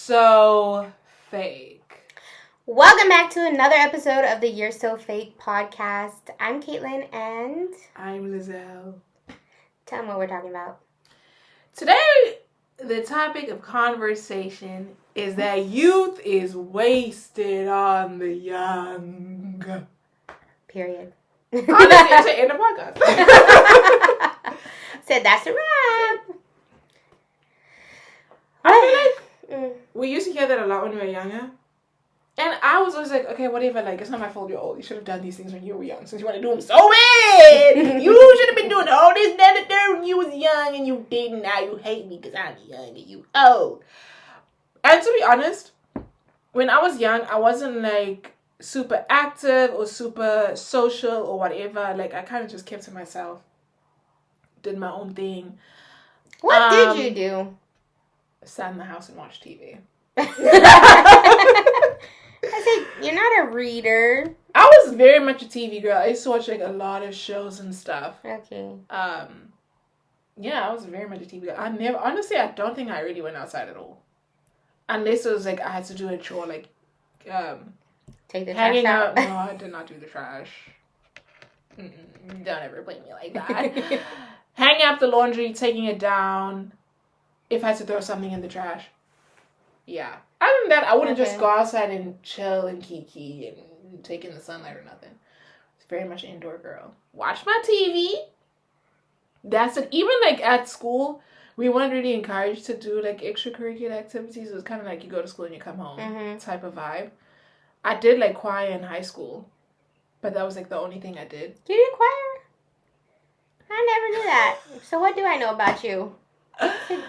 so fake. Welcome back to another episode of the You're So Fake podcast. I'm Caitlin and... I'm Lizelle. Tell them what we're talking about. Today, the topic of conversation is that youth is wasted on the young. Period. Honestly, I should end the podcast. Said that's a wrap. I feel like we used to hear that a lot when we were younger. And I was always like, okay, whatever, like, it's not my fault you're old. You should have done these things when you were young, since you want to do them so bad. You should have been doing all this and that and that when you was young and you didn't. Now you hate me because I'm young and you old. And to be honest, when I was young, I wasn't, like, super active or super social or whatever. Like, I kind of just kept to myself. Did my own thing. What did you do? Sat in the house and watched TV. I said, you're not a reader. I was very much a TV girl. I used to watch like a lot of shows and stuff. Okay. Yeah, I was very much a TV girl. Honestly, I don't think I really went outside at all. Unless it was like I had to do a chore, like take the hanging trash out. out. No, I did not do the trash. Don't ever blame me like that. Hanging up the laundry, taking it down. If I had to throw something in the trash. Yeah. Other than that, I wouldn't just go outside and chill and kiki and take in the sunlight or nothing. It's very much an indoor girl. Watch my TV. That's it. Even like at school, we weren't really encouraged to do like extracurricular activities. It was kind of like you go to school and you come home type of vibe. I did like choir in high school, but that was like the only thing I did. You did choir? I never knew that. So what do I know about you?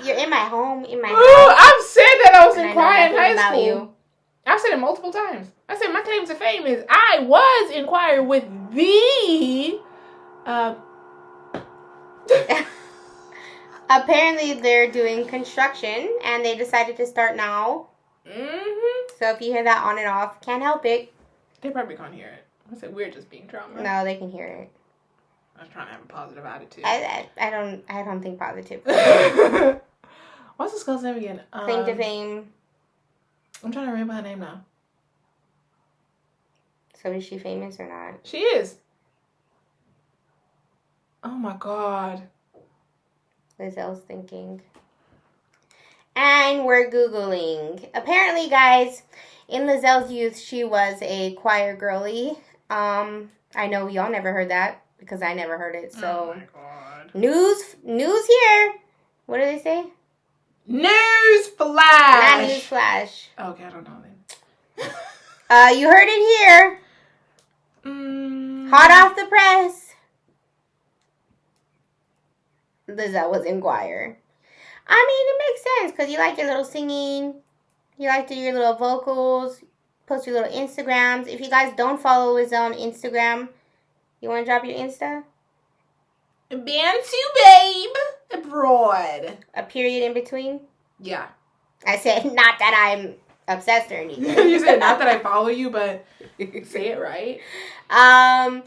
You're in my home, in my house. I've said that I was in choir in high school. You. I've said it multiple times. I said my claim to fame is I was in choir with the... Apparently they're doing construction and they decided to start now. Mm-hmm. So if you hear that on and off, can't help it. They probably can't hear it. I said we're just being drama. No, they can hear it. I was trying to have a positive attitude. I don't think positive. What's this girl's name again? Claim to fame. I'm trying to remember her name now. So is she famous or not? She is. Oh my god. Lizelle's thinking. And we're Googling. Apparently, guys, in Lizelle's youth, she was a choir girly. I know y'all never heard that. Because I never heard it, so... Oh, my God. News here. What do they say? News flash. Not news flash. Okay, I don't know then. You heard it here. Hot off the press. Lizelle was in choir. I mean, it makes sense, because you like your little singing. You like to do your little vocals. Post your little Instagrams. If you guys don't follow Lizelle on Instagram... You want to drop your Insta? Bantu babe abroad. A period in between? Yeah. I said, not that I'm obsessed or anything. You said not that I follow you, but say it right. Yeah.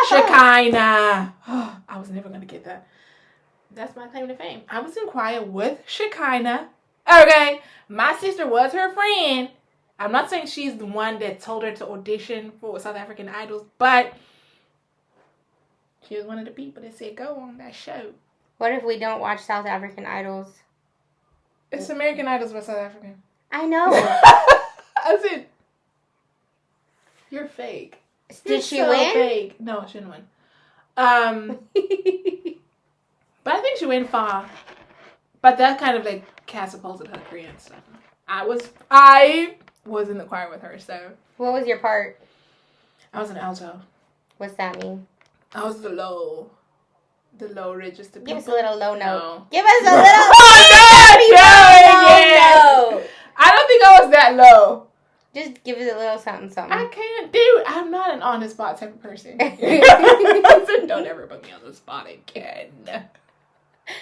Shekinah. I was never going to get that. That's my claim to fame. I was in choir with Shekinah. Okay. My sister was her friend. I'm not saying she's the one that told her to audition for South African Idols, but... She was one of the people that said, go on that show. What if we don't watch South African Idols? It's American Idols but South African. I know. I said, you're fake. Did she win? Fake. No, she didn't win. But I think she went far. But that kind of like catapulted her career and stuff. I was in the choir with her, so. What was your part? I was an alto. What's that mean? I was the low register. Give us a little low note. No. Give us a little low note. I don't think I was that low. Just give us a little something. I can't do. I'm not an on the spot type of person. Don't ever put me on the spot again. This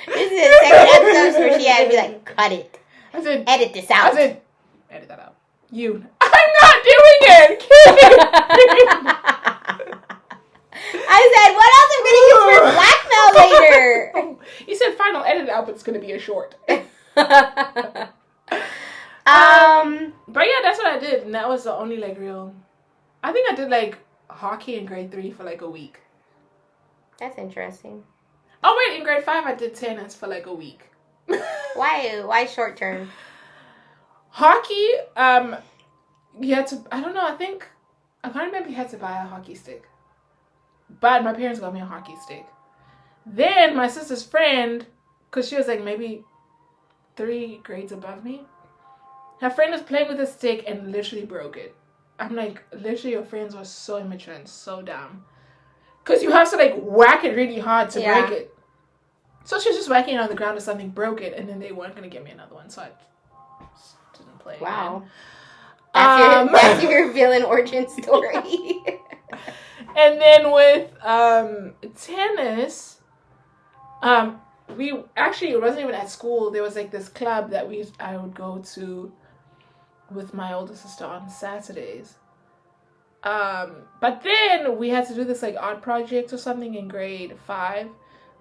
is the second episode where she had to be like, cut it. I said, edit this out. I said, edit that out. I'm not doing it. I said, what else am going to use for blackmail later? You said final edit out, but it's going to be a short. But yeah, that's what I did, and that was the only like real. I think I did like hockey in grade 3 for like a week. That's interesting. Oh wait, in grade 5 I did tennis for like a week. Why? Why short term? Hockey, you had to. I don't know. I can't remember. You had to buy a hockey stick, but my parents got me a hockey stick. Then my sister's friend, because she was like maybe 3 grades above me, her friend was playing with a stick and literally broke it. I'm like, literally, your friends were so immature and so dumb. Because you have to like whack it really hard to break it. So she was just whacking it on the ground or something, broke it, and then they weren't going to give me another one, so I just didn't play again. Wow. That's your villain origin story. And then with tennis, we actually, it wasn't even at school. There was like this club that I would go to with my older sister on Saturdays. But then we had to do this like art project or something in grade 5.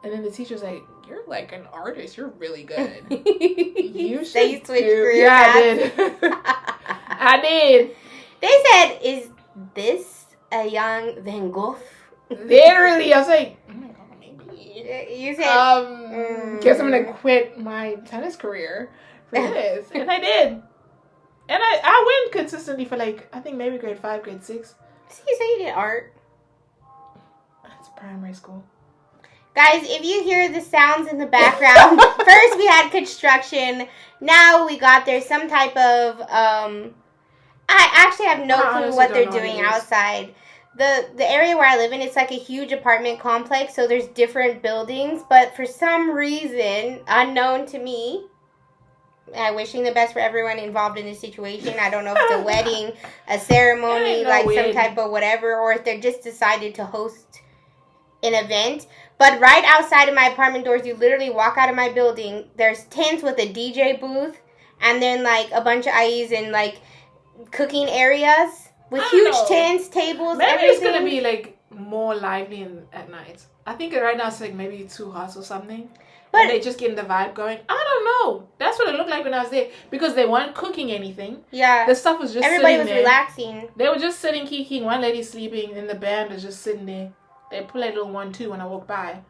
And then the teacher's like, "You're like an artist. You're really good. You should They switched career paths." I did. I did. They said, "Is this a young Van Gogh?" Literally, I was like, "Oh my god, maybe." You said, "Guess I'm gonna quit my tennis career for this," and I did. And I went consistently for like, I think maybe grade 5, grade 6. So you did art? That's primary school. Guys, if you hear the sounds in the background, first we had construction. Now we got there's some type of I actually have no clue what they're doing outside. The area where I live in, it's like a huge apartment complex, so there's different buildings, but for some reason unknown to me, wishing the best for everyone involved in this situation. I don't know if it's a wedding, a ceremony, like some type of whatever, or if they're just decided to host an event. But right outside of my apartment doors, you literally walk out of my building, there's tents with a DJ booth, and then like a bunch of IEs and like cooking areas with huge tents, tables, maybe everything. It's gonna be like more lively at night. I think right now it's like maybe too hot or something. But they just getting the vibe going. I don't know. That's what it looked like when I was there. Because they weren't cooking anything. Yeah. The stuff was just everybody sitting there. Everybody was relaxing. They were just sitting, kikiing. One lady sleeping, and the band was just sitting there. They played a little 1-2 when I walked by.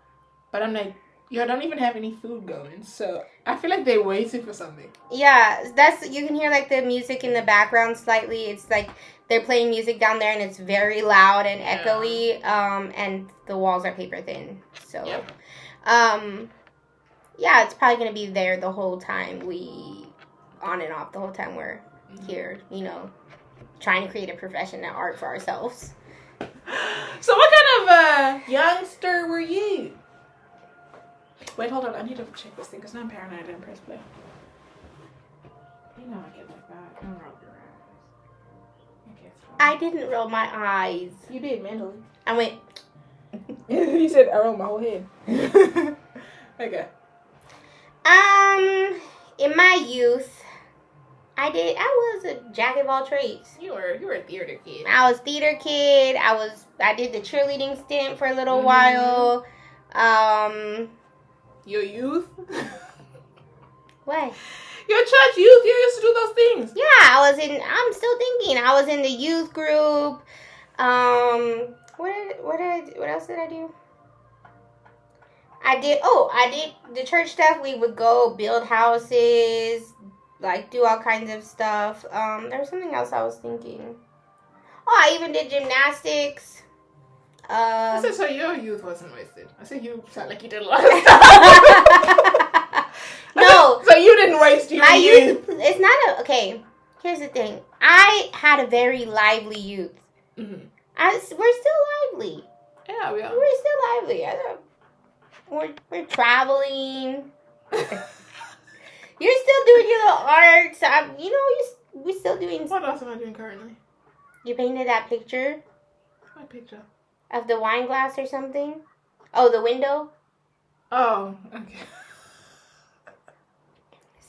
But I'm like, I don't even have any food going. So I feel like they're waiting for something. Yeah. You can hear like the music in the background slightly. It's like they're playing music down there and it's very loud and echoey. And the walls are paper thin. So, yeah, it's probably going to be there the whole time on and off the whole time we're here, trying to create a profession at art for ourselves. So what kind of youngster were you? Wait, hold on. I need to check this thing because now I'm paranoid. I didn't press play. You know I get like that. I'm roll your eyes. Okay, I didn't roll my eyes. You did mentally. I went. You said I rolled my whole head. Okay. In my youth, I was a jack of all trades. You were a theater kid. I was theater kid. I did the cheerleading stint for a little while. Your youth? What? Your church youth, you used to do those things. Yeah, I'm still thinking. I was in the youth group. What else did I do? I did the church stuff. We would go build houses, like do all kinds of stuff. There was something else I was thinking. Oh, I even did gymnastics. I said, so your youth wasn't wasted. I said, you sound like you did a lot of stuff. No. So you didn't waste your youth. It's not okay. Here's the thing. I had a very lively youth. Mm-hmm. We're still lively. Yeah, we are. We're still lively. We're traveling. You're still doing your little art. So we're still doing. What else am I doing currently? You painted that picture. What picture? Of the wine glass or something. Oh, the window. Oh, okay.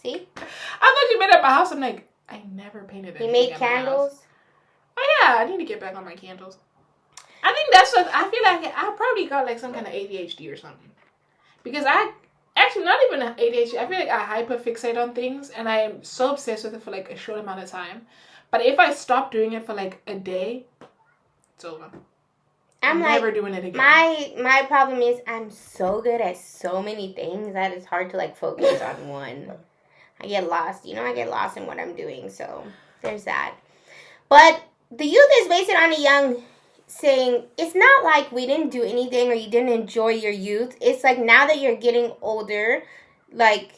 See? I thought you made up a house. I'm like, I never painted it. You made candles? Oh, yeah. I need to get back on my candles. I think that's what I feel like. I probably got like some kind of ADHD or something. Because I actually not even ADHD. I feel like I hyperfixate on things and I am so obsessed with it for like a short amount of time. But if I stop doing it for like a day, it's over. I'm never doing it again. My problem is I'm so good at so many things that it's hard to like focus on one. I get lost. I get lost in what I'm doing. So there's that. But the youth is based on a young saying, it's not like we didn't do anything or you didn't enjoy your youth. It's like now that you're getting older, like,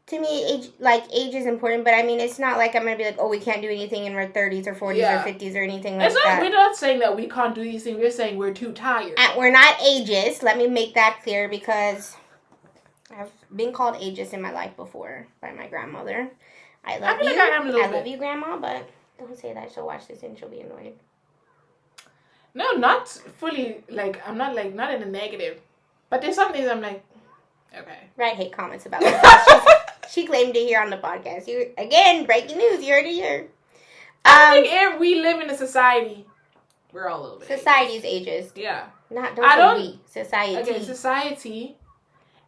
to me, age is important, but I mean, it's not like I'm going to be like, oh, we can't do anything in our 30s or 40s or 50s or anything like that. We're not saying that we can't do these things. We're saying we're too tired. And we're not ageist. Let me make that clear because I've been called ageist in my life before by my grandmother. I love you. I love you, Grandma, but don't say that. She'll watch this and she'll be annoyed. No, not fully, like, I'm not, like, not in a negative. But there's some things I'm like, okay. Right, hate comments about this. She claimed to hear on the podcast. Again, breaking news, you heard it here. I think if we live in a society, we're all a little bit Society is ageist. Yeah. Don't say we. Society. Okay, society.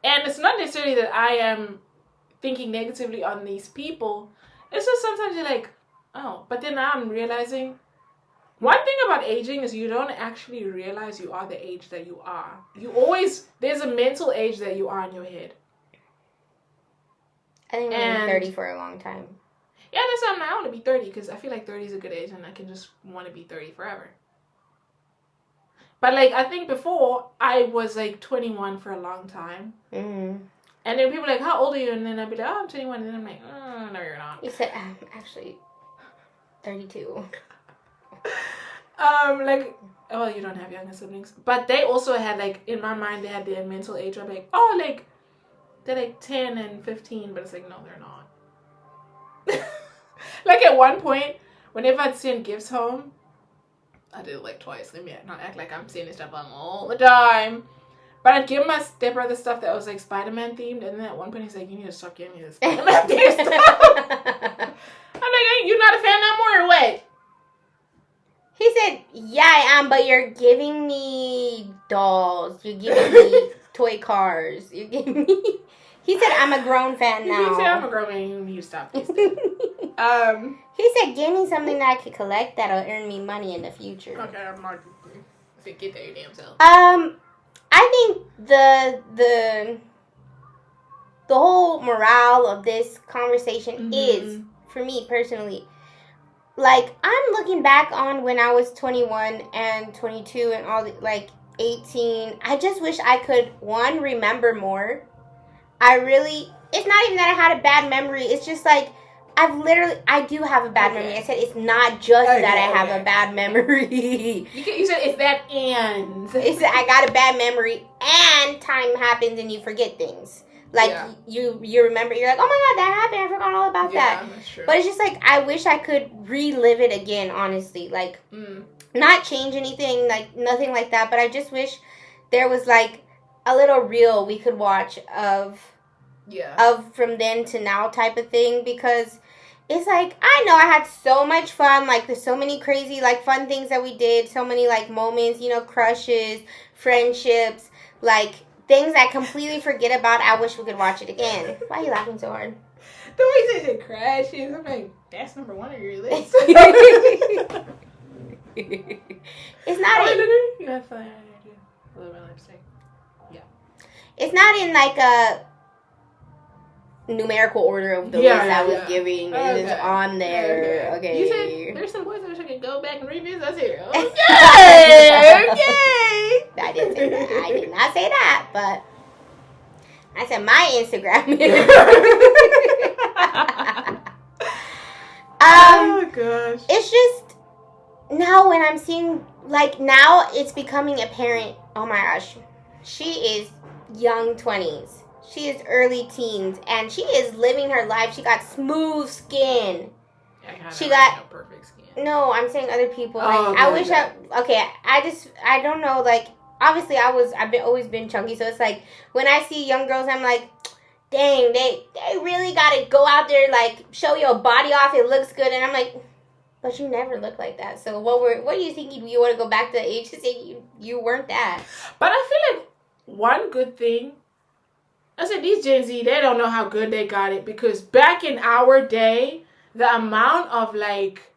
And it's not necessarily that I am thinking negatively on these people. It's just sometimes you're like, oh. But then now I'm realizing, one thing about aging is you don't actually realize you are the age that you are. There's a mental age that you are in your head. I think I'm 30 for a long time. Yeah, that's why I want to be 30 because I feel like 30 is a good age and I can just want to be 30 forever. But like, I think before I was like 21 for a long time. Mm-hmm. And then people are like, how old are you? And then I'd be like, oh, I'm 21. And then I'm like, oh, no, you're not. You said, I'm actually 32. Like, oh, you don't have younger siblings. But they also had, like, in my mind, they had their mental age. I'm like, oh, like, they're like 10 and 15. But it's like, no, they're not. Like, at one point, whenever I'd send gifts home, I did it like twice. Let me not act like I'm sending stuff home all the time. But I'd give my stepbrother stuff that was like Spider-Man themed, and then at one point he's like, you need to stop giving me this Spider-Man themed stuff. I'm like, hey, you're not a fan no more or what? He said, yeah, I am, but you're giving me dolls. You're giving me toy cars. You're giving me... He said, I'm a grown fan now. He said, I'm a grown man. You need to stop this. He said, give me something that I could collect that'll earn me money in the future. Okay, I'm not... Get there your damn self. I think the whole morale of this conversation is, for me personally, like, I'm looking back on when I was 21 and 22 and all the, like, 18. I just wish I could, one, remember more. It's not even that I had a bad memory. It's just, like, I do have a bad memory. I said it's not just that I have a bad memory. You said it's that and. It's that I got a bad memory and time happens and you forget things. Like, you remember, you're like, oh my God, that happened. I forgot all about that. That's true. But it's just like, I wish I could relive it again, honestly. Like, not change anything, like, nothing like that. But I just wish there was, like, a little reel we could watch of from then to now type of thing. Because it's like, I know I had so much fun. Like, there's so many crazy, like, fun things that we did. So many, like, moments, crushes, friendships, like, things I completely forget about. I wish we could watch it again. Why are you laughing so hard? The way you said it crashes, I'm like, that's number one on your list. It's not You have fun. A little bit of lipstick. Yeah. It's not in like a numerical order of the list I was giving. It is on there. Okay. You said there's some boys I wish I could go back and revisit. That's it. Okay. Okay. I didn't say that. I did not say that, but I said my Instagram. Oh gosh. It's just now when I'm seeing, like, now it's becoming apparent. Oh my gosh, she is young 20s. She is early teens, and she is living her life. She got smooth skin. She got no perfect skin. No, I'm saying other people. Like, I wish I don't know. Like, obviously, I've always been chunky, so it's like when I see young girls, I'm like, dang, they really gotta go out there, like, show your body off. It looks good, and I'm like, but you never look like that. So what do you think you want to go back to the age to say you weren't that? But I feel like one good thing. I said, these Gen Z, they don't know how good they got it, because back in our day, the amount of, like,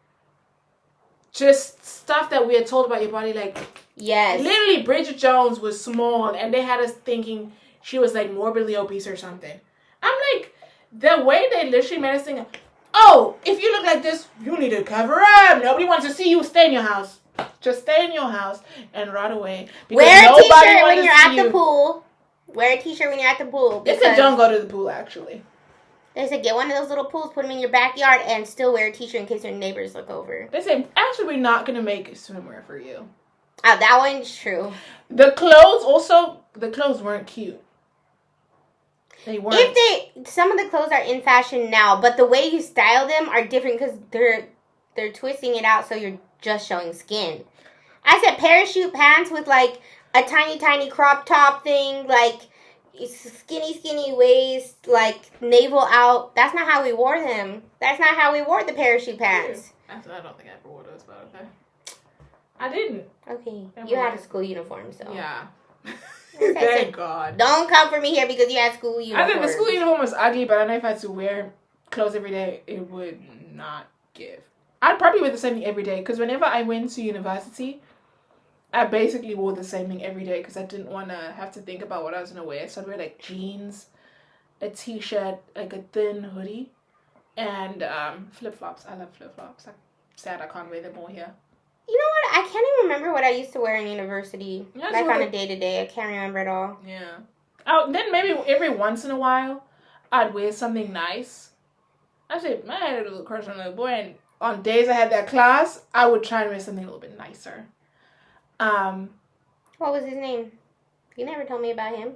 just stuff that we had told about your body, like, yes, literally Bridget Jones was small, and they had us thinking she was, like, morbidly obese or something. I'm like, the way they literally made us think, oh, if you look like this, you need to cover up. Nobody wants to see you. Stay in your house. Just stay in your house and run away. Wear a t-shirt when you're at the pool. Wear a t-shirt when you're at the pool. They said don't go to the pool, actually. They said get one of those little pools, put them in your backyard, and still wear a t-shirt in case your neighbors look over. They said, actually, we're not going to make swimwear for you. Oh, that one's true. The clothes weren't cute. They weren't. Some of the clothes are in fashion now, but the way you style them are different because they're twisting it out so you're just showing skin. I said parachute pants with like a tiny crop top thing, like skinny waist, like navel out. That's not how we wore them. That's not how we wore the parachute pants. I don't think I ever wore those, but okay. I didn't. Okay, you had a school uniform, so yeah. Thank God. Don't come for me here because you had school uniform. I think the school uniform was ugly, but I know if I had to wear clothes every day, it would not give. I'd probably wear the same thing every day, because whenever I went to university, I basically wore the same thing every day because I didn't want to have to think about what I was going to wear. So I'd wear like jeans, a t-shirt, like a thin hoodie, and flip-flops. I love flip-flops. I'm sad I can't wear them all here. You know what? I can't even remember what I used to wear in university. Yeah, like on a day-to-day. I can't remember at all. Yeah. Oh, then maybe every once in a while, I'd wear something nice. Actually, I had a little crush on a little boy, and on days I had that class, I would try and wear something a little bit nicer. What was his name? You never told me about him.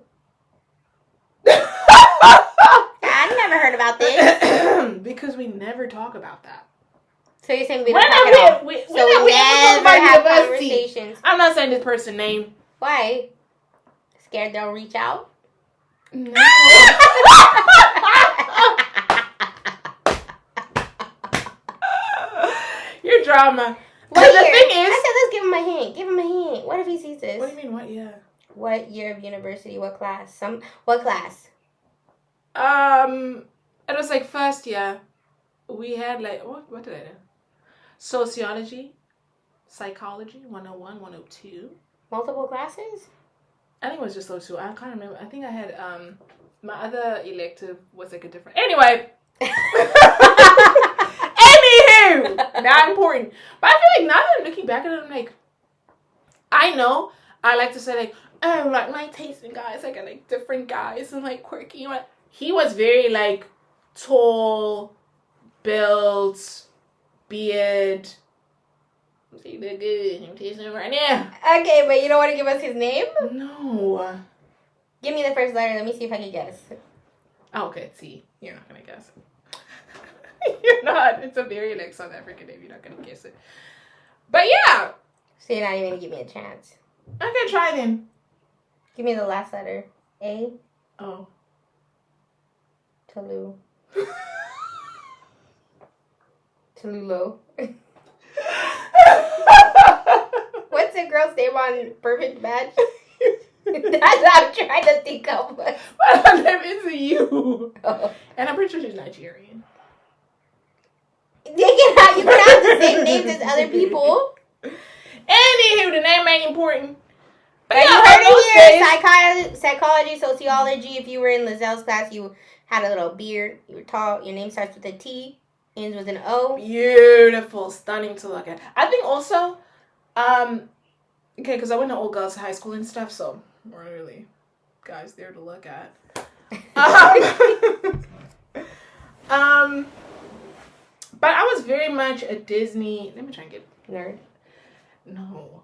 I never heard about this. Because we never talk about that. So you're saying we don't talk at all? We never have conversations. I'm not saying this person's name. Why? Scared they'll reach out? No. Your drama. What year? The thing is, I said let's give him a hint. Give him a hint. What if he sees this? What do you mean? What year? What year of university? What class? What class? It was like first year. We had like what did I do? Sociology, psychology, 101, 102. Multiple classes? I think it was just those two. I can't remember. I think I had my other elective was like a different. Anyway. Anywho, not important. But I feel like now that I'm looking back at it, I'm like, I know I like to say like, oh, like my taste in guys, like I like different guys and like quirky. He was very like tall, built, beard. See, they're good. I'm tasting him right now. Okay, but you don't want to give us his name? No. Give me the first letter. Let me see if I can guess. Oh, okay. See, you're not gonna guess it. You're not. It's a very like South African name. You're not gonna guess it. But yeah. So you're not even gonna give me a chance. Okay, try then. Give me the last letter. A. Oh. Tolu. Tolulo. What's the girl's name on Perfect Match? That's what I'm trying to think of. But her name is you. Oh. And I'm pretty sure she's Nigerian. You can have the same names as other people. Anywho, the name ain't important. But yeah, you heard it here. Psychology, sociology. If you were in Lizelle's class, you had a little beard. You were tall. Your name starts with a T. Ends with an O. Beautiful. Stunning to look at. I think also, okay, because I went to all girls high school and stuff, so weren't really guys there to look at. But I was very much a Disney. Let me try and get Nerd. No.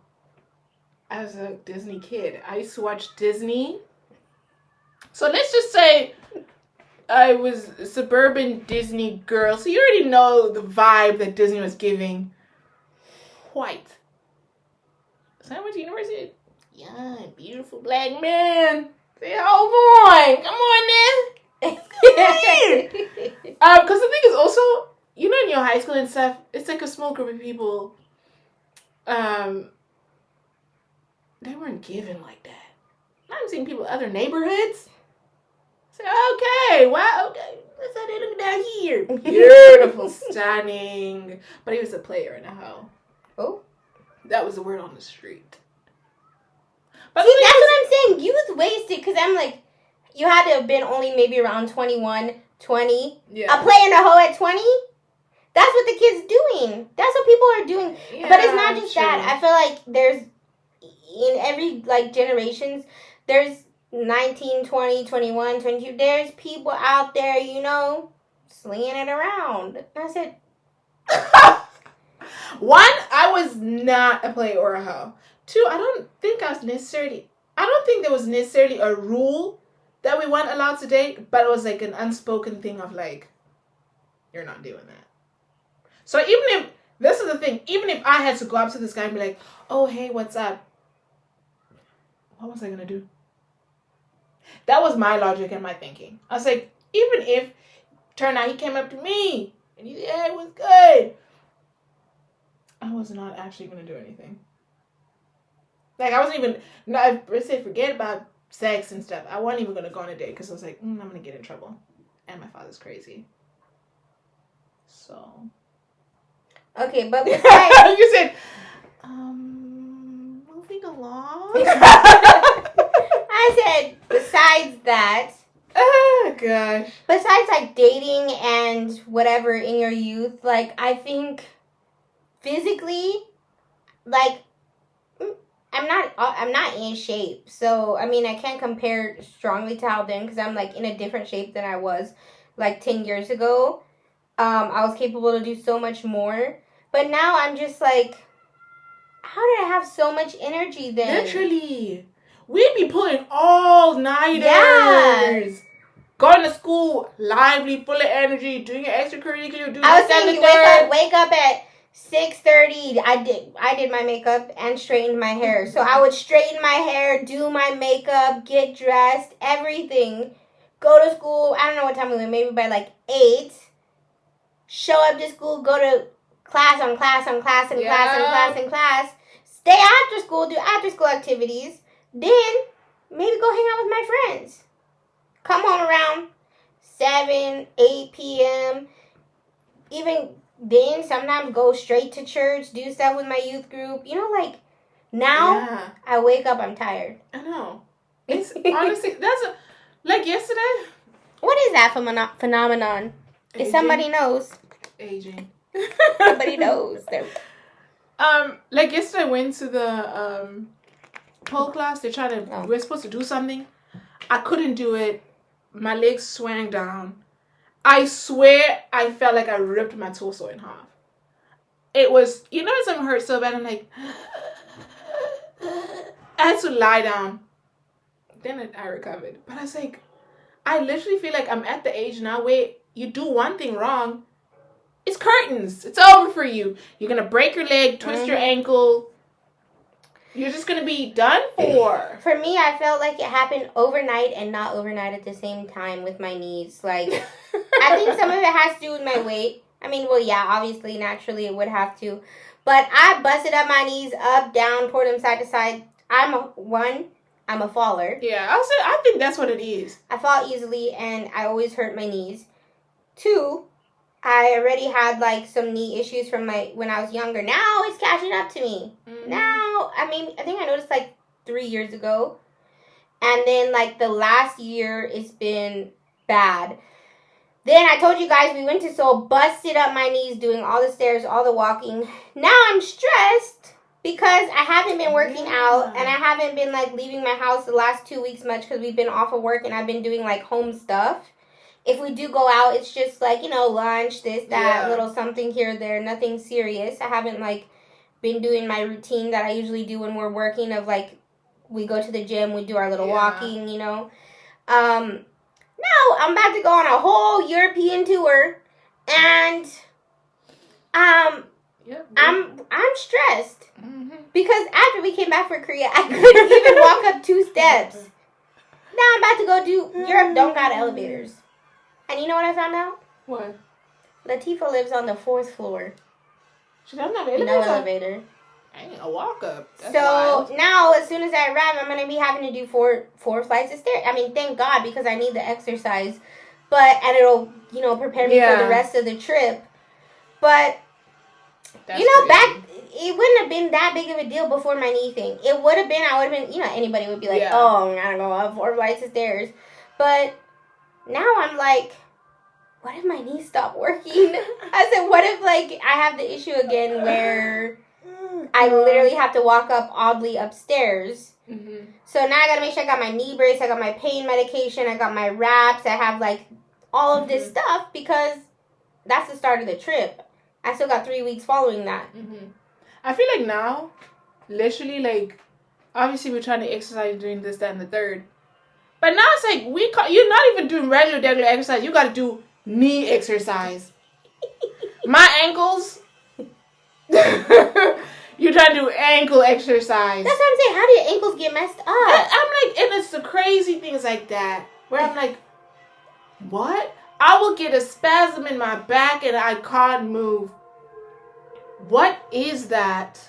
As a Disney kid, I used to watch Disney. So let's just say I was a suburban Disney girl. So you already know the vibe that Disney was giving. White. So I went to university. Yeah, beautiful black man. Say, oh boy, come on then. Because the thing is also, you know, in your high school and stuff, it's like a small group of people. They weren't given like that. I'm seeing people in other neighborhoods. So, okay, wow, okay. Let's have it down here. Beautiful, stunning. But he was a player in a hoe. Oh. That was the word on the street. But see, that's what I'm saying. Youth wasted, because I'm like, you had to have been only maybe around 21, 20. Yeah. A play in a hoe at 20? That's what the kids doing. That's what people are doing. Yeah, but it's not just true. that. I feel like there's, in every, like, generations, there's 19, 20, 21, 22. There's people out there, you know, slinging it around. And I said... One, I was not a play or a hoe. Two, I don't think there was necessarily a rule that we weren't allowed to date, but it was like an unspoken thing of like, you're not doing that. So even if, this is the thing, even if I had to go up to this guy and be like, oh, hey, what's up? What was I going to do? That was my logic and my thinking. I was like, even if, turned out he came up to me and he said, hey, what's good? I was not actually going to do anything. Like, I wasn't even, let's say, forget about sex and stuff. I wasn't even going to go on a date because I was like, I'm going to get in trouble. And my father's crazy. So. Okay, but besides... You said, moving along. I said, besides that. Oh, gosh. Besides, like, dating and whatever in your youth, like, I think physically, like, I'm not in shape. So, I mean, I can't compare strongly to how then, because I'm, like, in a different shape than I was, like, 10 years ago. I was capable to do so much more. But now I'm just like, how did I have so much energy then? Literally. We'd be pulling all-nighters. Yeah. Going to school, lively, full of energy, doing your extracurricular, doing I was saying, you wake up at 6:30. I did my makeup and straightened my hair. So I would straighten my hair, do my makeup, get dressed, everything. Go to school. I don't know what time we went. Maybe by like 8. Show up to school. Go to class on class on class and class and class and class. Stay after school. Do after school activities. Then maybe go hang out with my friends. Come home around 7, 8 p.m. Even then, sometimes go straight to church, do stuff with my youth group. You know, like, now, I wake up, I'm tired. I know. It's, honestly, like yesterday. What is that phenomenon? If somebody knows. Aging. Somebody knows. Like yesterday I went to the, pole class. We're supposed to do something. I couldn't do it. My legs swang down. I swear I felt like I ripped my torso in half. It was, you know, something hurt so bad. I'm like, I had to lie down. Then I recovered. But I was like, I literally feel like I'm at the age now where you do one thing wrong, it's curtains. It's over for you. You're going to break your leg, twist your ankle. You're just going to be done for. For me, I felt like it happened overnight and not overnight at the same time with my knees. Like, I think some of it has to do with my weight. I mean, well, yeah, obviously, naturally, it would have to. But I busted up my knees up, down, poured them side to side. I'm a faller. Yeah, I think that's what it is. I fall easily, and I always hurt my knees. 2, I already had, like, some knee issues from when I was younger. Now it's catching up to me. Mm-hmm. Now, I mean, I think I noticed, like, 3 years ago. And then, like, the last year, it's been bad. Then I told you guys we went to Seoul, busted up my knees doing all the stairs, all the walking. Now I'm stressed because I haven't been working out, and I haven't been, like, leaving my house the last 2 weeks much because we've been off of work, and I've been doing, like, home stuff. If we do go out, it's just, like, you know, lunch, this, that, little something here or there, nothing serious. I haven't, like, been doing my routine that I usually do when we're working of, like, we go to the gym, we do our little walking, you know. Now I'm about to go on a whole European tour, and I'm stressed because after we came back from Korea, I couldn't even walk up 2 steps. Now I'm about to go do Europe. Don't got elevators. And you know what I found out? What? Latifah lives on the 4th floor. She doesn't have an elevator? No elevator. Dang, a walk up. That's so wild. now, as soon as I arrive, I'm gonna be having to do four flights of stairs. I mean, thank God, because I need the exercise. And it'll prepare me for the rest of the trip. But That's crazy. crazy. It wouldn't have been that big of a deal before my knee thing. It would have been. I would have been. Anybody would be like, "Oh, I'm gonna go up 4 flights of stairs." But now I'm like, what if my knee stopped working? I said, what if I have the issue again where I literally have to walk up oddly upstairs. Mm-hmm. So now I gotta make sure I got my knee brace, I got my pain medication, I got my wraps, I have all of this stuff because that's the start of the trip. I still got 3 weeks following that. Mm-hmm. I feel like now, literally, obviously we're trying to exercise doing this, that, and the third. But now it's you're not even doing regular exercise. You gotta do knee exercise. My ankles. You're trying to do ankle exercise. That's what I'm saying. How do your ankles get messed up? And it's the crazy things like that. Where I'm like, what? I will get a spasm in my back and I can't move. What is that?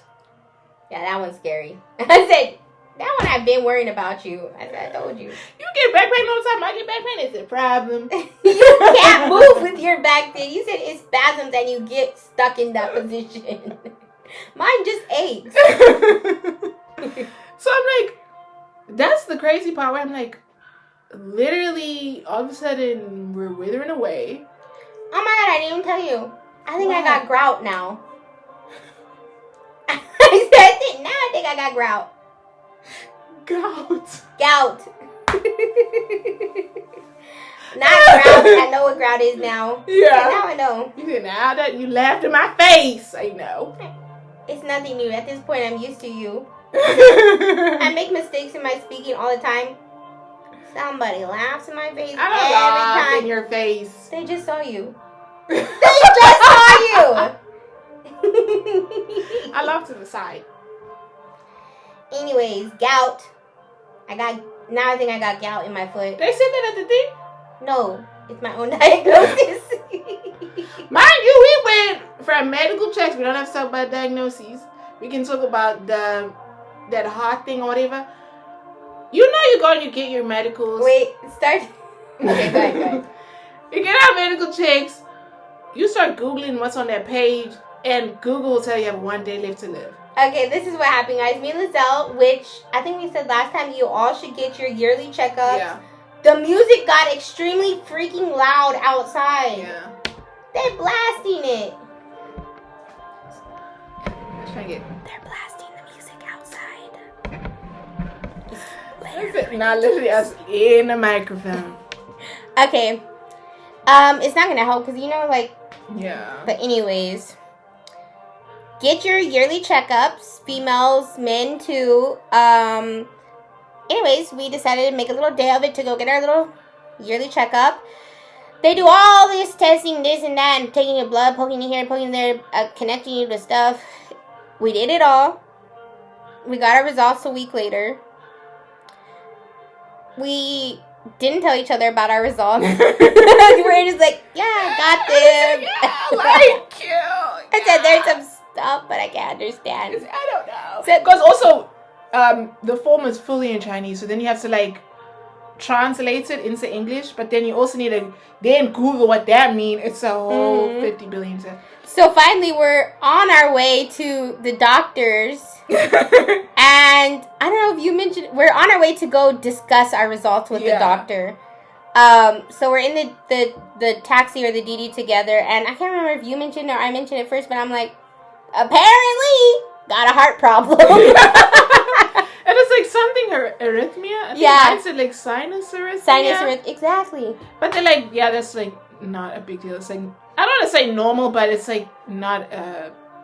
Yeah, that one's scary. I said, that one I've been worrying about you. I told you. You get back pain all the time. I get back pain. It's a problem. You can't move with your back pain. You said it spasms and you get stuck in that position. Mine just aches. So I'm like, that's the crazy part where I'm like, literally, all of a sudden, we're withering away. Oh my God, I didn't even tell you. I think I got grout now. I think I got grout. Gout. Not grout. I know what grout is now. Yeah. Now I know. You didn't know that. You laughed in my face. I know. It's nothing new. At this point, I'm used to you. I make mistakes in my speaking all the time. Somebody laughs in my face I don't every laugh time. in your face. They just saw you. They just saw you. I laugh to the side. Anyways, gout. Now I think I got gout in my foot. They said that at the thing? No, it's my own diagnosis. Mind you, we went from medical checks. We don't have to talk about diagnoses. We can talk about that heart thing or whatever. You know you're going to get your medicals. Wait, start. Okay, go ahead. You get our medical checks. You start Googling what's on that page, and Google will tell you have 1 day left to live. Okay, this is what happened, guys. Me and Lizelle, which I think we said last time, you all should get your yearly checkups. Yeah. The music got extremely freaking loud outside. Yeah. They're blasting it. They're blasting the music outside. Not literally us in the microphone. Okay. It's not gonna help because Yeah. But anyways, get your yearly checkups, females, men too. Anyways, we decided to make a little day of it to go get our little yearly checkup. They do all this testing, this and that, and taking your blood, poking you here, poking there, connecting you to stuff. We did it all. We got our results a week later. We didn't tell each other about our results. We were just like, yeah, I got them. Yeah, I like you. I said there's some stuff, but I can't understand. I don't know. Because also, the form is fully in Chinese, so then you have to translate it into English, but then you also need to then Google what that means. It's a whole 50 billion stuff. So finally, we're on our way to the doctor's. And I don't know if you mentioned, we're on our way to go discuss our results with the doctor. So we're in the taxi or the DD together, and I can't remember if you mentioned it or I mentioned it first, but I'm like, apparently got a heart problem. And it's something arrhythmia. I think mine said sinus arrhythmia. Sinus arrhythmia, exactly. But they're that's not a big deal. It's I don't want to say normal, but it's not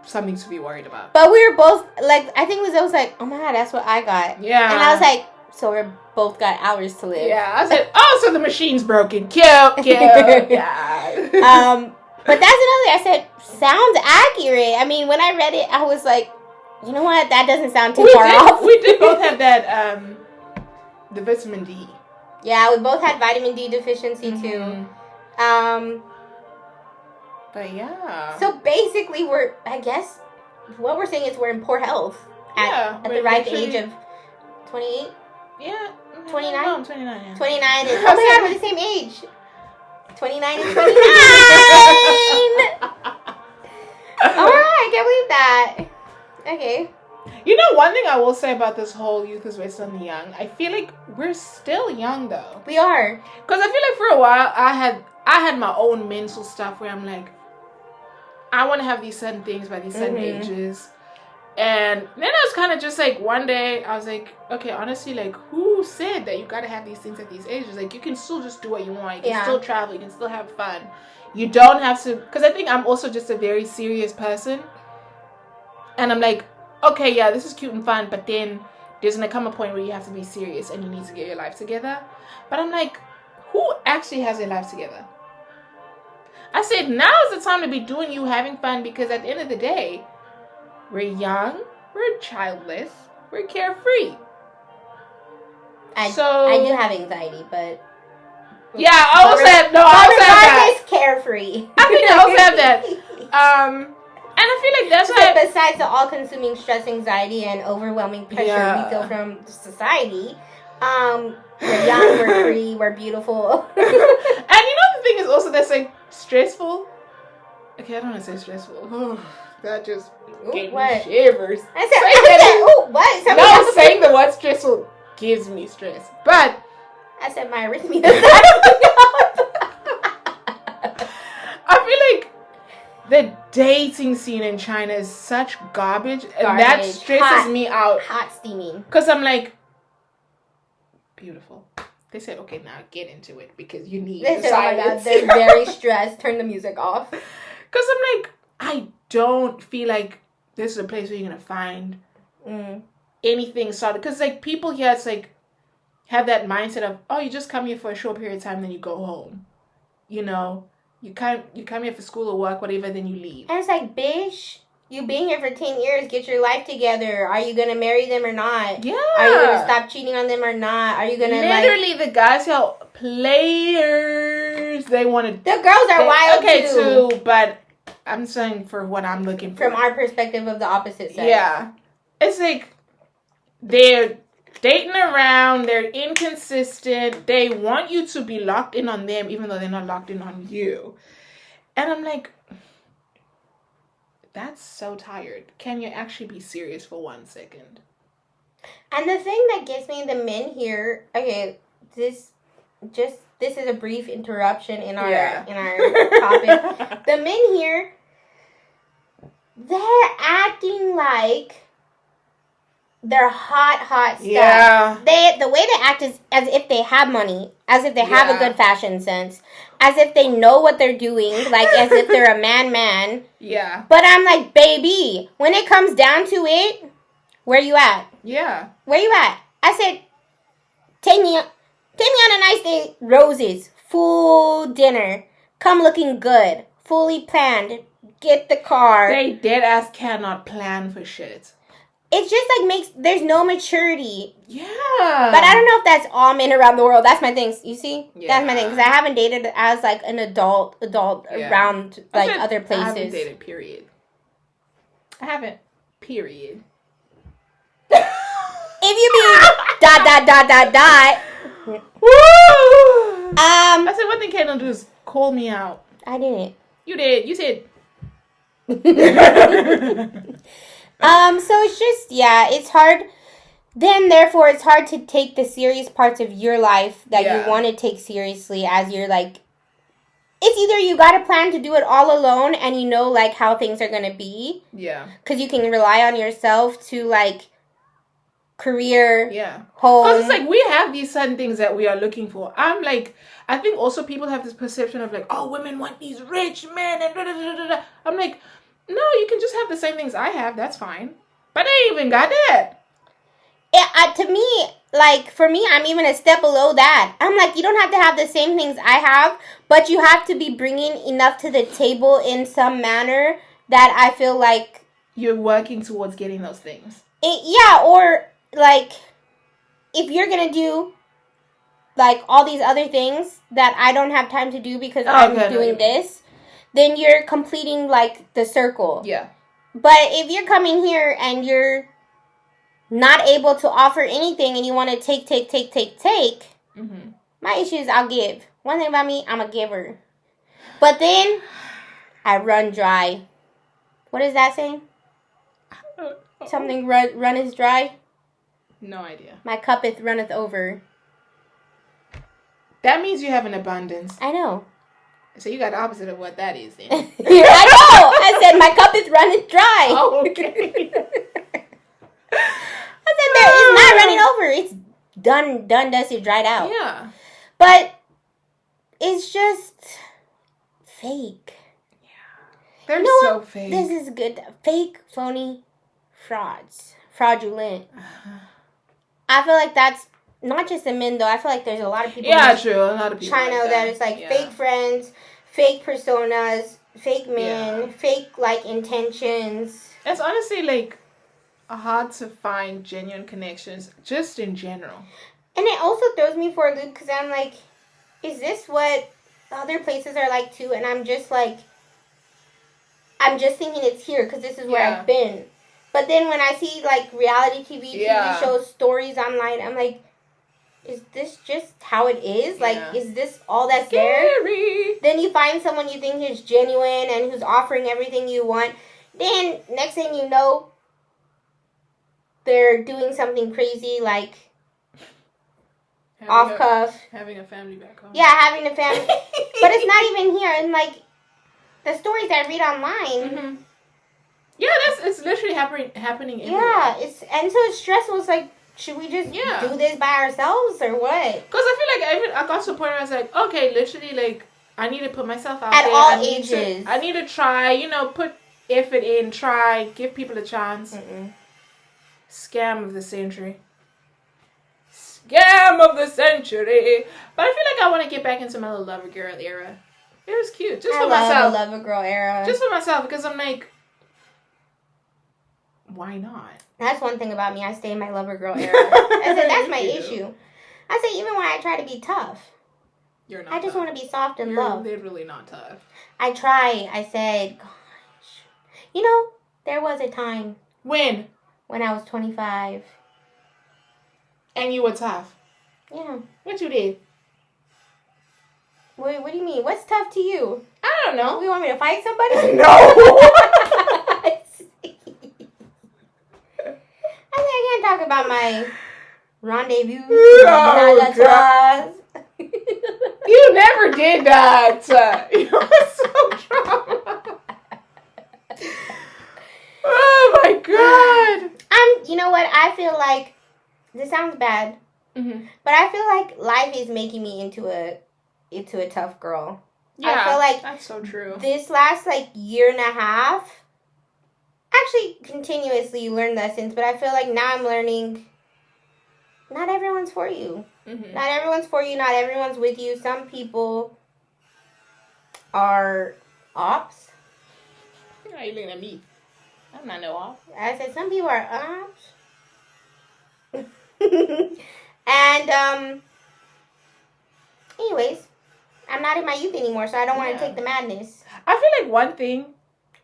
something to be worried about. But we were both I think Lizelle was like, oh my God, that's what I got. Yeah. And I was like, so we're both got hours to live. Yeah. I said, oh, so the machine's broken. Cute. Yeah. But that's another thing. I said, sounds accurate. I mean, when I read it, I was like, you know what? That doesn't sound too far off. We did both have that, the vitamin D. Yeah, we both had vitamin D deficiency too. But yeah. So basically, I guess what we're saying is we're in poor health at the ripe age of 28. Yeah. 29? No, I'm 29. Yeah. 29 is, oh my god, we're the same age. 29 and 29! Alright, I can't believe that. Okay. You know, one thing I will say about this whole youth is wasted on the young, I feel like we're still young though. We are. Because I feel like for a while I had my own mental stuff where I'm like, I want to have these certain things by these certain ages. And then I was kind of just like, one day I was like, okay, honestly, like, who said that you got to have these things at these ages? Like, you can still just do what you want. You can still travel. You can still have fun. You don't have to, because I think I'm also just a very serious person. And I'm like, okay, yeah, this is cute and fun, but then there's going to come a point where you have to be serious and you need to get your life together. But I'm like, who actually has their life together? I said, now is the time to be doing you having fun, because at the end of the day, we're young, we're childless, we're carefree. I do have anxiety, but... Yeah, I also have that. Carefree. I think I also have that. And I feel like that's why... Besides the all-consuming stress, anxiety, and overwhelming pressure we feel from society, we're young, we're free, we're beautiful. And you know the thing is also that's like stressful? Okay, I don't want to say stressful. That just gave me shivers. I said, what? No, saying the word stressful gives me stress. But I said my arrhythmia. I feel like the dating scene in China is such garbage. And that stresses me out. Hot steaming. Because I'm like, beautiful. They said, okay, now get into it because you need the silence. Oh my God, they're very stressed. Turn the music off. Because I'm like, I don't feel like this is a place where you're going to find anything solid. Because, like, people here, it's like, have that mindset of, oh, you just come here for a short period of time, then you go home. You know? You come here for school or work, whatever, then you leave. And it's like, bitch, you been here for 10 years. Get your life together. Are you going to marry them or not? Yeah. Are you going to stop cheating on them or not? Are you going to, literally, the guys are players. They want to... The girls are wild, too, but... I'm saying for what I'm looking for. From our perspective of the opposite sex. Yeah. It's like, they're dating around, they're inconsistent, they want you to be locked in on them even though they're not locked in on you. And I'm like, that's so tired. Can you actually be serious for 1 second? And the thing that gets me, the men here, okay, this is a brief interruption in our topic. The men here, they're acting like they're hot stuff. Yeah. The way they act is as if they have money, as if they have a good fashion sense, as if they know what they're doing, like as if they're a man. Yeah. But I'm like, baby, when it comes down to it, where you at? Yeah. Where you at? I said, take me on a nice day. Roses. Full dinner. Come looking good. Fully planned. Get the car. They dead ass cannot plan for shit. It's just like there's no maturity. Yeah. But I don't know if that's all men around the world. That's my thing. You see? Yeah. That's my thing. Because I haven't dated as like an adult around like other places. I haven't dated, period. I haven't, period. If you be ... Woo! I said one thing Kate don't do is call me out. I didn't. You did. You said. So it's just, it's hard. Then, therefore, it's hard to take the serious parts of your life that you want to take seriously as you're like, it's either you got a plan to do it all alone and you know, like, how things are going to be. Yeah. Because you can rely on yourself to, like, career, home. Because it's like, we have these certain things that we are looking for. I'm like, I think also people have this perception of like, oh, women want these rich men and da-da-da-da-da. I'm like, no, you can just have the same things I have. That's fine. But I ain't even got that. To me, like, for me, I'm even a step below that. I'm like, you don't have to have the same things I have, but you have to be bringing enough to the table in some manner that I feel like... You're working towards getting those things. Or, like, if you're going to do, like, all these other things that I don't have time to do because I'm doing this, then you're completing, like, the circle. Yeah. But if you're coming here and you're not able to offer anything and you want to take, my issue is I'll give. One thing about me, I'm a giver. But then I run dry. What is that saying? Something runneth dry? No idea. My cuppeth runneth over. That means you have an abundance. I know. So you got the opposite of what that is then. I know. I said my cuppeth runneth dry. Oh, okay. I said that it's not running over. It's done, dusted, dried out. Yeah. But it's just fake. Yeah. They're so fake. This is good. Fake, phony, frauds. Fraudulent. I feel like that's not just the men, though. I feel like there's a lot of people true. A lot of people China like that it's like fake friends, fake personas, fake men, fake like intentions. It's honestly like hard to find genuine connections just in general. And it also throws me for a loop because I'm like, is this what other places are like too? And I'm just thinking it's here because this is where I've been. But then when I see like reality TV shows, stories online, I'm like, is this just how it is? Like, is this all that's there? Then you find someone you think is genuine and who's offering everything you want. Then next thing you know, they're doing something crazy like off cuff. Having a family back home. Yeah, having a family. But it's not even here. And like the stories I read online. Mm-hmm. Yeah, it's literally happening everywhere. Yeah, and so it's stressful. It's like, should we just do this by ourselves or what? Because I feel like I got to a point where I was like, okay, literally, like, I need to put myself out at there. all ages. I need to try, put effort in, try, give people a chance. Scam of the century. Scam of the century. But I feel like I want to get back into my little lover girl era. It was cute. Just for myself. I love the lover girl era. Just for myself, because I'm like, why not? That's one thing about me. I stay in my lover girl era. I said, that's my issue. I say, even when I try to be tough, you're not. I just want to be soft and love. You're literally not tough. I try. I said, gosh. There was a time. When I was 25. And you were tough. Yeah. What you did? What do you mean? What's tough to you? I don't know. You want me to fight somebody? No. I can't talk about my rendezvous. Oh, God. You never did that. You were so drunk. Oh my God. You know what? I feel like this sounds bad, but I feel like life is making me into a tough girl. Yeah, I feel like that's so true. This last year and a half, actually continuously learned lessons, but I feel like now I'm learning not everyone's for you. Not everyone's for you. Not everyone's with you. Some people are ops. Why are you looking at me? I'm not no op. I said some people are ops. And anyways, I'm not in my youth anymore, so I don't want to take the madness. I feel like one thing.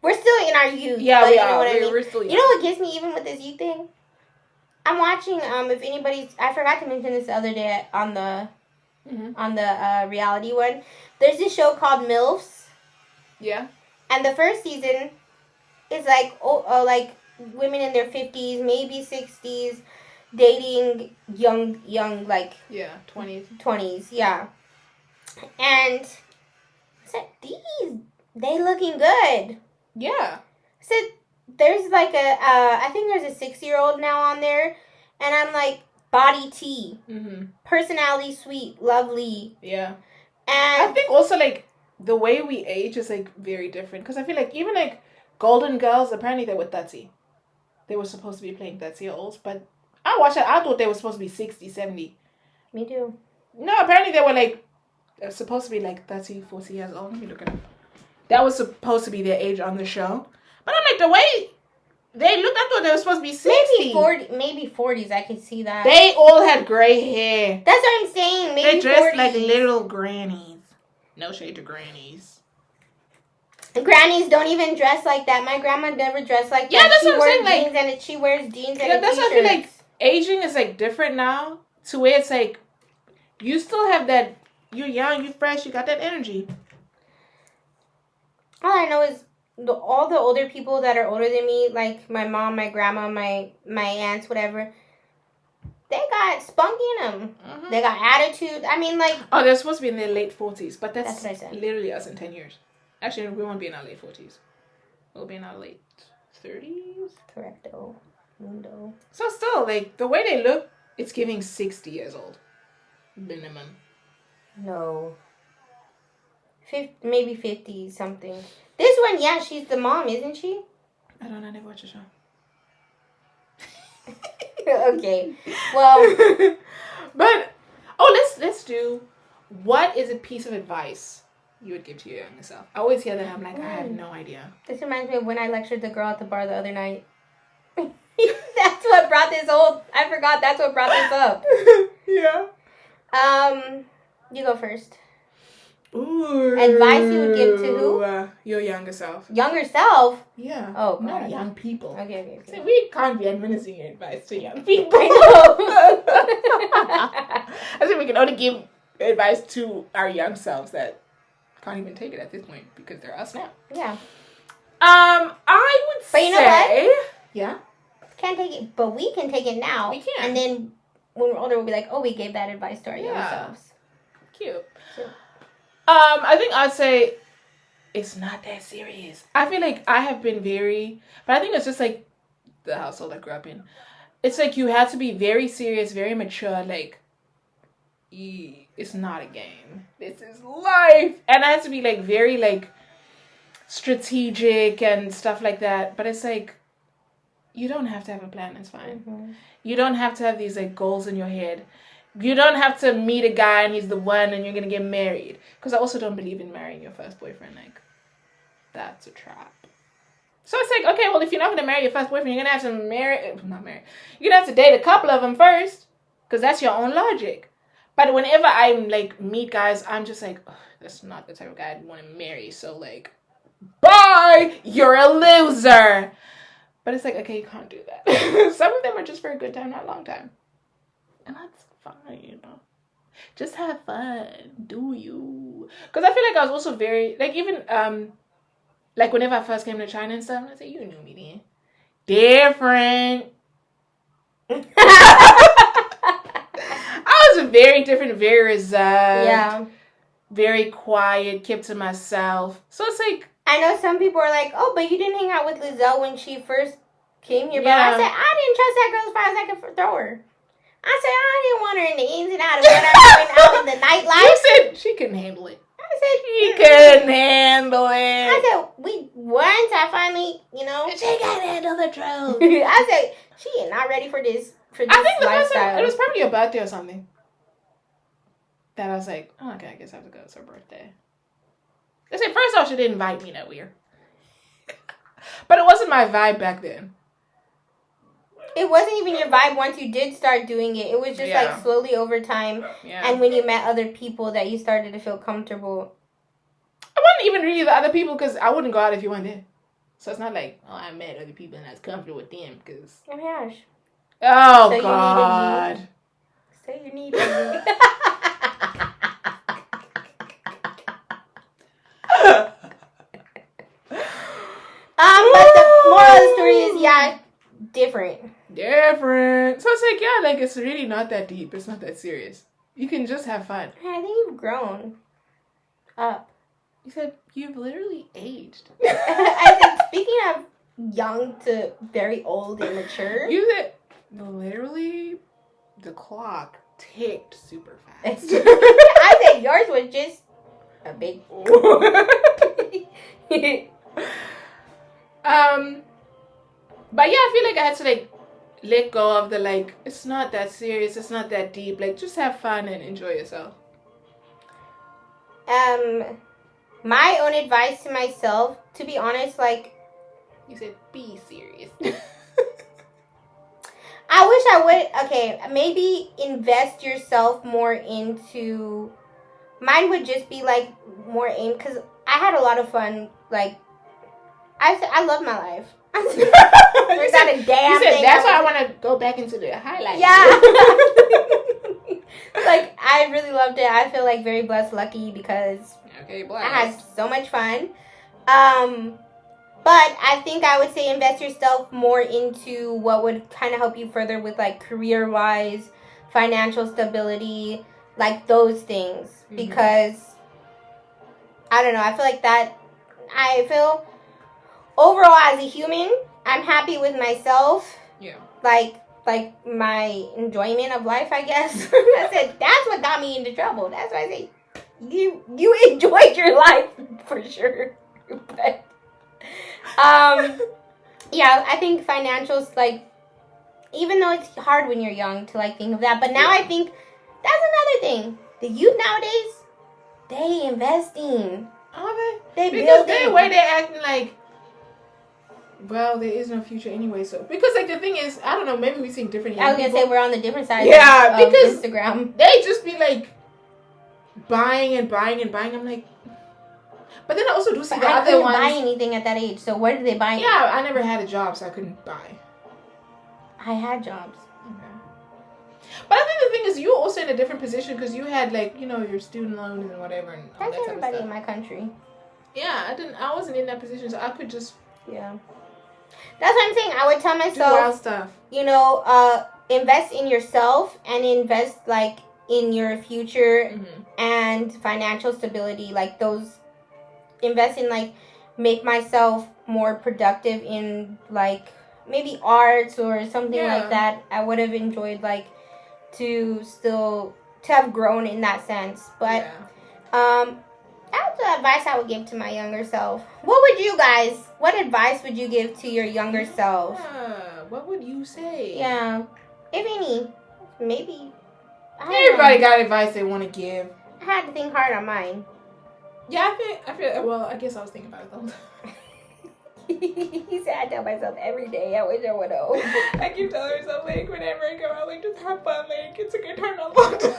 We're still in our youth. Yeah, but we you are. Know what I mean? We're still young. You know what gets me even with this youth thing? I'm watching. If anybody's, I forgot to mention this the other day on the reality one. There's this show called MILFs. Yeah. And the first season is like women in their 50s, maybe 60s, dating young 20s. 20s, yeah. And I said, they looking good. Yeah. I said, there's I think there's a 6-year-old now on there, and I'm like, body T, personality sweet, lovely. Yeah. And I think also the way we age is very different, because I feel like even Golden Girls, apparently they were 30. They were supposed to be playing 30-year-olds, but I watched it. I thought they were supposed to be 60, 70. Me too. No, apparently they were supposed to be 30, 40 years old. Let me look at them. That was supposed to be their age on the show. But I'm like, the way they looked, I thought they were supposed to be 60. Maybe 40s, I could see that. They all had gray hair. That's what I'm saying. Maybe they dressed 40s. like little grannies. No shade to grannies. Grannies don't even dress like that. My grandma never dressed like that. Yeah, that's she what I'm saying. wears jeans Like, and she wears jeans and yeah, that's t-shirts. what I feel like. Aging is like different now, to where it's like you still have that. You're young, you're fresh, you got that energy. All I know is all the older people that are older than me, like my mom, my grandma, my aunts, whatever. They got spunk in them. Mm-hmm. They got attitude. I mean, like... Oh, they're supposed to be in their late 40s. But that's what I said. Literally us in 10 years. Actually, we won't be in our late 40s. We'll be in our late 30s. Correcto. Mundo. So still, like, the way they look, it's giving 60 years old. Minimum. No. 50, maybe 50 something. This one, yeah, she's the mom, isn't she? I don't know. I never watched the show. Okay. Well, but let's do, what is a piece of advice you would give to your younger self? I always hear that. I'm like, I have no idea. This reminds me of when I lectured the girl at the bar the other night. That's what brought this I forgot that's what brought this up. Yeah. You go first. Ooh. Advice you would give to who? Your younger self. Younger self? Yeah. Oh, God. Not young people. Okay. See, we can't be administering advice to young people. I know. I think we can only give advice to our young selves that can't even take it at this point because they're us now. Yeah. I would say... But you know what? Yeah? Can't take it, but we can take it now. We can. And then when we're older, we'll be like, oh, we gave that advice to our young selves. Cute. I think I'd say it's not that serious. I feel like I have been but I think it's just like the household I grew up in. It's like you have to be very serious, very mature, like, it's not a game. This is life. And I had to be like very like strategic and stuff like that. But it's like, you don't have to have a plan, it's fine. Mm-hmm. You don't have to have these like goals in your head. You don't have to meet a guy and he's the one and you're going to get married. Because I also don't believe in marrying your first boyfriend. Like, that's a trap. So it's like, okay, well, if you're not going to marry your first boyfriend, you're going to have to You're going to have to date a couple of them first. Because that's your own logic. But whenever I, like, meet guys, I'm just like, that's not the type of guy I'd want to marry. So, like, bye! You're a loser! But it's like, okay, you can't do that. Some of them are just for a good time, not a long time. And that's fine, you know. Just have fun. Do you? Because I feel like I was also very, like, even, like, whenever I first came to China and stuff, I say, you knew me then. Different. I was very different, very reserved. Yeah. Very quiet, kept to myself. So it's like, I know some people are like, oh, but you didn't hang out with Lizelle when she first came here. But I said, I didn't trust that girl as far as I could throw her. I said, I didn't want her in the ins and outs of what I went out in the nightlife. You said she couldn't handle it. I said, she couldn't handle it. I said, once I finally, you know. She can't handle the truth. I said, she is not ready for this I think the first time, it was probably your birthday or something. That I was like, oh, okay, I guess I have to go. It's her birthday. They said, first off, she didn't invite me. That weird. But it wasn't my vibe back then. It wasn't even your vibe once you did start doing it. It was just like slowly over time. Yeah. And when you met other people that you started to feel comfortable. I wasn't even really the other people because I wouldn't go out if you weren't there. So it's not like, oh, I met other people and I was comfortable with them because. Oh my gosh. Oh, so God. You needed me. But the moral of the story is, different. So it's like, like it's really not that deep. It's not that serious. You can just have fun. I think you've grown up. You said you've literally aged. I said, speaking of young to very old and mature. You said, literally, the clock ticked super fast. I said yours was just a big. But yeah, I feel like I had to like let go of the like, it's not that serious, it's not that deep. Like, just have fun and enjoy yourself. My own advice to myself, to be honest, like, you said be serious. I wish I would. Okay, maybe invest yourself more into. Mine would just be like more aimed because I had a lot of fun like I love my life. There's You not a damn you said thing. that's why I want to go back into the highlights. Yeah. Like, I really loved it. I feel like very blessed, lucky, because Okay, I had blessed. so much fun. But I think I would say invest yourself more into what would kind of help you further with, like, career-wise, financial stability, like those things. Mm-hmm. Because, I don't know, I feel overall as a human, I'm happy with myself. Yeah. Like my enjoyment of life, I guess. I said that's what got me into trouble. That's why I say you enjoyed your life for sure. But yeah, I think financials, like, even though it's hard when you're young to like think of that, but now I think that's another thing. The youth nowadays, they investing. Are they? They Because building. the way they're acting like, well, there is no future anyway. So because like the thing is, I don't know, maybe we think different. I was gonna say we're on the different side. Yeah, of because Instagram, they just be like buying and buying and buying. I'm like, but then I also do see but the I other couldn't ones. buy anything at that age. So what did they buy? Yeah, I never had a job, so I couldn't buy. I had jobs. Okay. But I think the thing is, you were also in a different position because you had, like, you know, your student loans and whatever and all That's that type of everybody stuff. in my country. Yeah, I wasn't in that position, so I could just Yeah. That's what I'm saying. I would tell do wild myself, stuff. you know, invest in yourself and invest, like, in your future Mm-hmm. and financial stability. Like, those, invest in, like, make myself more productive in, like, maybe arts or something like that. I would have enjoyed, like, to have grown in that sense. But, that's the advice I would give to my younger self. What advice would you give to your younger self? What would you say? Yeah. If any. Maybe. Everybody got advice they want to give. I had to think hard on mine. Yeah, I feel, well, I guess I was thinking about it though. He said, I tell myself every day, I wish I would know. I keep telling myself, like, whenever I go out, like, just have fun, like, it's a good time, a long time.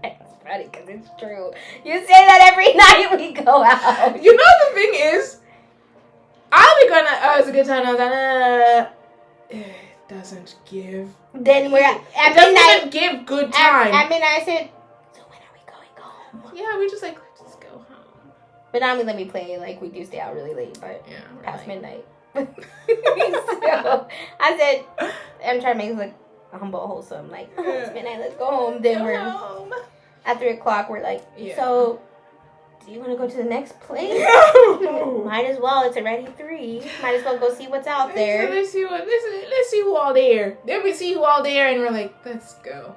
It's funny because it's true. You say that every night we go out. You know, the thing is, I'll be going, it's a good time, I was like, it doesn't give. Then we're at It doesn't midnight. even give good time. At midnight, I said, so when are we going home? Yeah, we just like, let's just go home. But now we let me play, like, we do stay out really late, but Yeah, past like, midnight. So, I said, I'm trying to make it look humble, wholesome. Like, it's midnight, let's go home. Then go we're, home. at 3 o'clock, we're like, so, do you want to go to the next place? No. Might as well, it's already 3. Might as well go see what's out there. Let's see who all there. Then we see who all there, and we're like, let's go.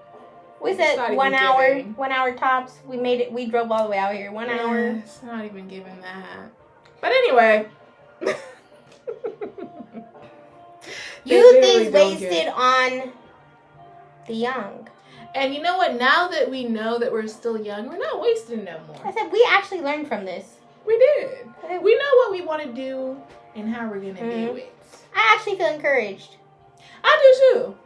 We It's said not 1 even hour, giving. 1 hour tops. We made it, we drove all the way out here. 1 hour. It's not even giving that. But anyway. Youth is wasted on the young. And you know what? Now that we know that we're still young, we're not wasting no I more. said, we actually learned from this. We did. We know what we want to do and how we're going to do it. I actually feel encouraged. I do too.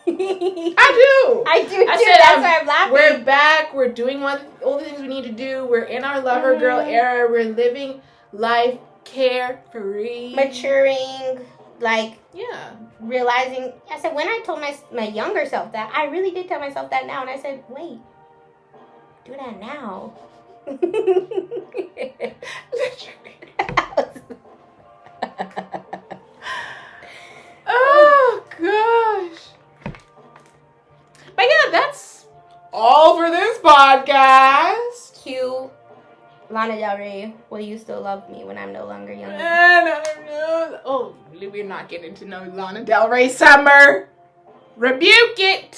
I do. I do too. I said, That's why I'm laughing. We're back. We're doing all the things we need to do. We're in our lover girl era. We're living life carefree. Maturing, like, Yeah. realizing. I said, when I told my younger self that, I really did tell myself that now. And I said, wait, do that now. Oh, gosh. But yeah, that's all for this podcast. Cue Lana Del Rey, will you still love me when I'm no longer young? No. Oh, we're not getting to know Lana Del Rey Summer. Rebuke it.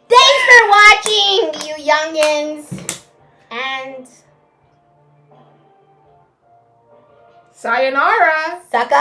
Thanks for watching, you youngins. And Sayonara. suckers.